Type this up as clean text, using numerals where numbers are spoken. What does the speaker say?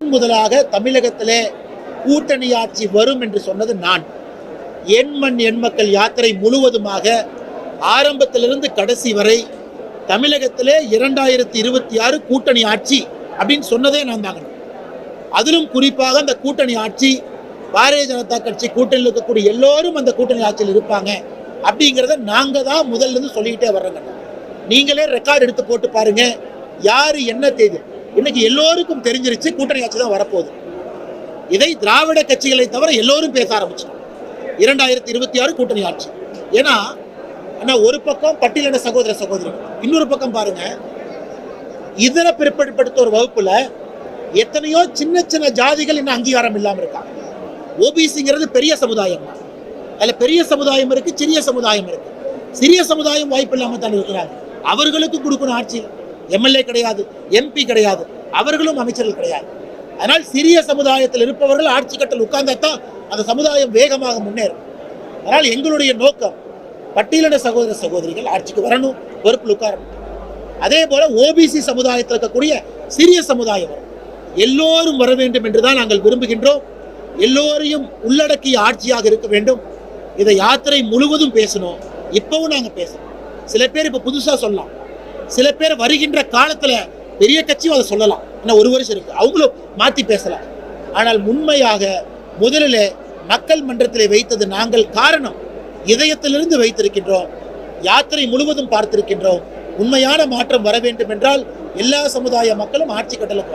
முதலாக தமிழகத்திலே கூட்டணி ஆட்சி வரும் என்று சொன்னது நான். எண் மண் எண் மக்கள் யாத்திரை முழுவதுமாக ஆரம்பத்திலிருந்து கடைசி வரை தமிழகத்திலே 2026 கூட்டணி ஆட்சி அப்படின்னு சொன்னதே நான் தாங்க. அதிலும் குறிப்பாக அந்த கூட்டணி ஆட்சி பாரதிய ஜனதா கட்சி கூட்டணியில் இருக்கக்கூடிய எல்லோரும் அந்த கூட்டணி ஆட்சியில் இருப்பாங்க அப்படிங்கிறத நாங்க தான் முதல்ல இருந்து சொல்லிக்கிட்டே வர்றோங்க. நீங்களே ரெக்கார்டு எடுத்து போட்டு பாருங்க, யாரு என்ன தேதி இன்னைக்கு எல்லோருக்கும் தெரிஞ்சிருச்சு கூட்டணி ஆட்சி தான் வரப்போகுது. இதை திராவிட கட்சிகளை தவிர எல்லோரும் பேச ஆரம்பிச்சோம். 2026 கூட்டணி ஆட்சி. ஏன்னா ஒரு பக்கம் பட்டியலின சகோதர சகோதரிகள், இன்னொரு பக்கம் பாருங்க இதர பிற்படுத்த ஒரு வகுப்புல எத்தனையோ சின்ன சின்ன ஜாதிகள் இன்னும் அங்கீகாரம் இல்லாம இருக்காங்க. ஓபிசிங்கிறது பெரிய சமுதாயம், அதுல பெரிய சமுதாயம் இருக்கு, சிறிய சமுதாயம் இருக்கு. சிறிய சமுதாயம் வாய்ப்பு இல்லாம தான் இருக்கிறாங்க. அவர்களுக்கு கொடுக்கணும் ஆட்சி. எம்எல்ஏ கிடையாது, எம்பி கிடையாது, அவர்களும் அமைச்சர்கள் கிடையாது. அதனால் சிறிய சமுதாயத்தில் இருப்பவர்கள் ஆட்சி கட்டல் உட்கார்ந்தாதான் அந்த சமுதாயம் வேகமாக முன்னேறும். அதனால் எங்களுடைய நோக்கம் பட்டியலின சகோதர சகோதரிகள் ஆட்சிக்கு வரணும், பொறுப்பில் உட்காரணும். அதே போல ஓபிசி சமுதாயத்தில் இருக்கக்கூடிய சிறிய சமுதாயம் எல்லோரும் வர வேண்டும் என்றுதான் நாங்கள் விரும்புகின்றோம். எல்லோரையும் உள்ளடக்கிய ஆட்சியாக இருக்க வேண்டும். இதை யாத்திரை முழுவதும் பேசணும். இப்பவும் நாங்க பேசணும். சில பேர் இப்ப புதுசா சொல்லலாம், சில பேர் வருகின்ற காலத்துல பெரிய கட்சியும் அதை சொல்லலாம். இன்னும் ஒரு வருஷம் இருக்கு, அவங்களும் மாத்தி பேசலாம். ஆனால் உண்மையாக முதலில் மக்கள் மன்றத்திலே வைத்தது நாங்கள். காரணம், இதயத்திலிருந்து வைத்திருக்கின்றோம். யாத்திரை முழுவதும் பார்த்திருக்கின்றோம். உண்மையான மாற்றம் வர வேண்டும் என்றால் எல்லா சமுதாய மக்களும் ஆட்சி கட்டலுக்கு வர